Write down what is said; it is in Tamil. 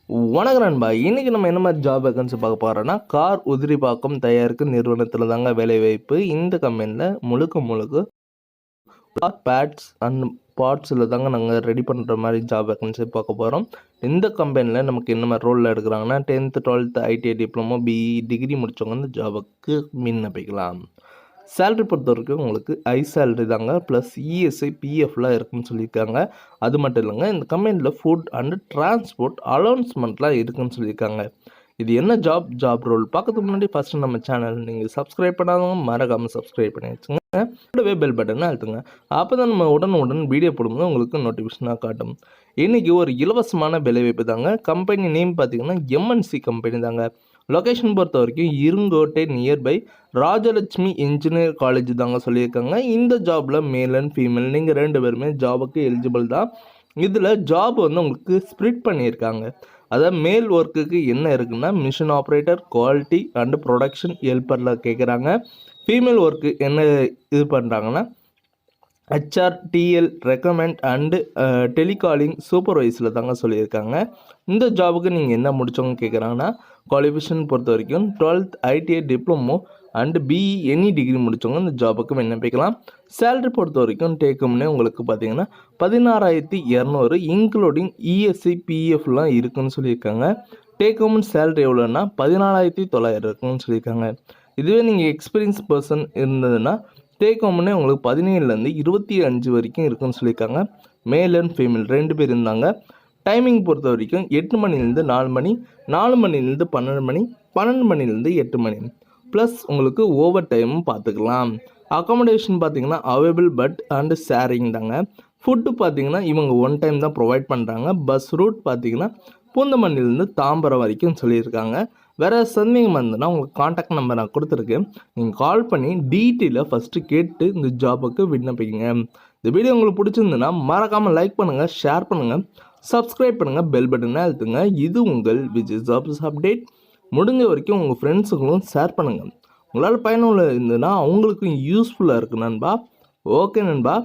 வணக்கம் நண்பா. இன்னைக்கு நம்ம என்ன மாதிரி ஜாப் வேகன்சி பார்க்க போகிறோன்னா, கார் உதிரிபாக்கம் தயாரிக்கும் நிறுவனத்தில் தாங்க வேலைவாய்ப்பு. இந்த கம்பெனியில் முழுக்க கார் பேட்ஸ் அண்ட் பார்ட்ஸில் தாங்க நாங்கள் ரெடி பண்ணுற மாதிரி ஜாப் வேகன்சி பார்க்க போகிறோம். இந்த கம்பெனியில் நமக்கு என்ன மாதிரி ரோலில் எடுக்கிறாங்கன்னா, 10th 12th ITI diploma BE degree முடித்தவங்க இந்த ஜாபுக்கு விண்ணப்பிக்கலாம். சேலரி பொறுத்த வரைக்கும் உங்களுக்கு ஹை சேலரி தாங்க, ப்ளஸ் இஎஸ்ஐ பிஎஃப்லாம் இருக்குன்னு சொல்லியிருக்காங்க. அது மட்டும் இல்லைங்க, இந்த கம்பெனியில் ஃபுட் அண்டு டிரான்ஸ்போர்ட் அலௌன்ஸ்மெண்ட்லாம் இருக்குன்னு சொல்லியிருக்காங்க. இது என்ன ஜாப் ரோல் பார்க்கறதுக்கு முன்னாடி ஃபஸ்ட்டு நம்ம சேனல் நீங்கள் சப்ஸ்கிரைப் பண்ணாதவங்க மறக்காமல் சப்ஸ்கிரைப் பண்ணி வச்சுங்க. கூடவே பெல் பட்டனை அழுத்துங்க. அப்போ தான் நம்ம உடனுடன் வீடியோ போடும்போது உங்களுக்கு நோட்டிஃபிகேஷனாக காட்டும். இன்றைக்கி ஒரு இலவசமான வேலைவாய்ப்பு தாங்க. கம்பெனி நேம் பார்த்திங்கன்னா எம்என்சி கம்பெனி தாங்க. லொக்கேஷன் பொறுத்த வரைக்கும் இருங்கோட்டை நியர்பை ராஜலட்சுமி இன்ஜினியர் காலேஜ் தாங்க சொல்லியிருக்காங்க. இந்த ஜாபில் மேல் அண்ட் ஃபீமேல் நீங்கள் 2 பேருமே ஜாபுக்கு எலிஜிபிள் தான். இதில் ஜாப் உங்களுக்கு ஸ்ப்ளிட் பண்ணியிருக்காங்க. அதாவது மேல் ஒர்க்குக்கு என்ன இருக்குன்னா, machine operator, quality and production ஹெல்ப்பரில் கேட்குறாங்க. ஃபீமேல் ஒர்க்கு என்ன இது பண்ணுறாங்கன்னா, HR, TL, recommend and telecalling சூப்பர்வைஸில் தாங்க சொல்லியிருக்காங்க. இந்த ஜாபுக்கு நீங்கள் என்ன முடித்தவங்க கேட்குறாங்கன்னா, குவாலிஃபிகேஷன் பொறுத்த வரைக்கும் 12th ITI diploma and BE any degree முடித்தவங்க இந்த ஜாபுக்கு விண்ணப்பிக்கலாம். சேலரி பொறுத்த வரைக்கும் டேக்கும்னே உங்களுக்கு பார்த்தீங்கன்னா 16,200 இன்க்ளூடிங் இஎஸ்ஐ பிஎஃப்லாம் இருக்குன்னு சொல்லியிருக்காங்க. டேக்கும் சேலரி எவ்வளோன்னா 14,900 இருக்குன்னு சொல்லியிருக்காங்க. இதுவே நீங்கள் எக்ஸ்பீரியன்ஸ் பர்சன் இருந்ததுன்னா டேக் ஹோம்னே உங்களுக்கு 17லேருந்து 25 வரைக்கும் இருக்குன்னு சொல்லியிருக்காங்க. மேல் அண்ட் ஃபீமேல் 2 பேர் இருந்தாங்க. டைமிங் பொறுத்த வரைக்கும் 8 மணிலேருந்து 4 மணி, 4 மணிலேருந்து 12 மணி, 12 மணிலேருந்து 8 மணி, ப்ளஸ் உங்களுக்கு ஓவர் டைமும் பார்த்துக்கலாம். அக்காமடேஷன் பார்த்தீங்கன்னா அவைலபிள் பட் அண்டு ஷேரிங் தாங்க. ஃபுட்டு பார்த்தீங்கன்னா இவங்க 1 டைம் தான் ப்ரொவைட் பண்ணுறாங்க. பஸ் ரூட் பார்த்தீங்கன்னா பூந்தமல்லியிலேருந்து தாம்பரம் வரைக்கும் சொல்லியிருக்காங்க. வேறு சந்தேகம் வந்ததுன்னா உங்களுக்கு காண்டாக்ட் நம்பர் நான் கொடுத்துருக்கேன். நீங்கள் கால் பண்ணி டீட்டெயிலாக ஃபஸ்ட்டு கேட்டு இந்த ஜாபுக்கு விண்ணப்பிங்க. இந்த வீடியோ உங்களுக்கு பிடிச்சிருந்துன்னா மறக்காமல் லைக் பண்ணுங்கள், ஷேர் பண்ணுங்கள், சப்ஸ்கிரைப் பண்ணுங்கள், பெல் பட்டனை அழுத்துங்க. இது உங்கள் விஜய் ஜாப்ஸ் அப்டேட். முடிஞ்ச வரைக்கும் உங்கள் ஃப்ரெண்ட்ஸுங்களும் ஷேர் பண்ணுங்கள். உங்களால் பயனுள்ள இருந்ததுன்னா அவங்களுக்கும் யூஸ்ஃபுல்லாக இருக்குது நண்பா. ஓகே நண்பா.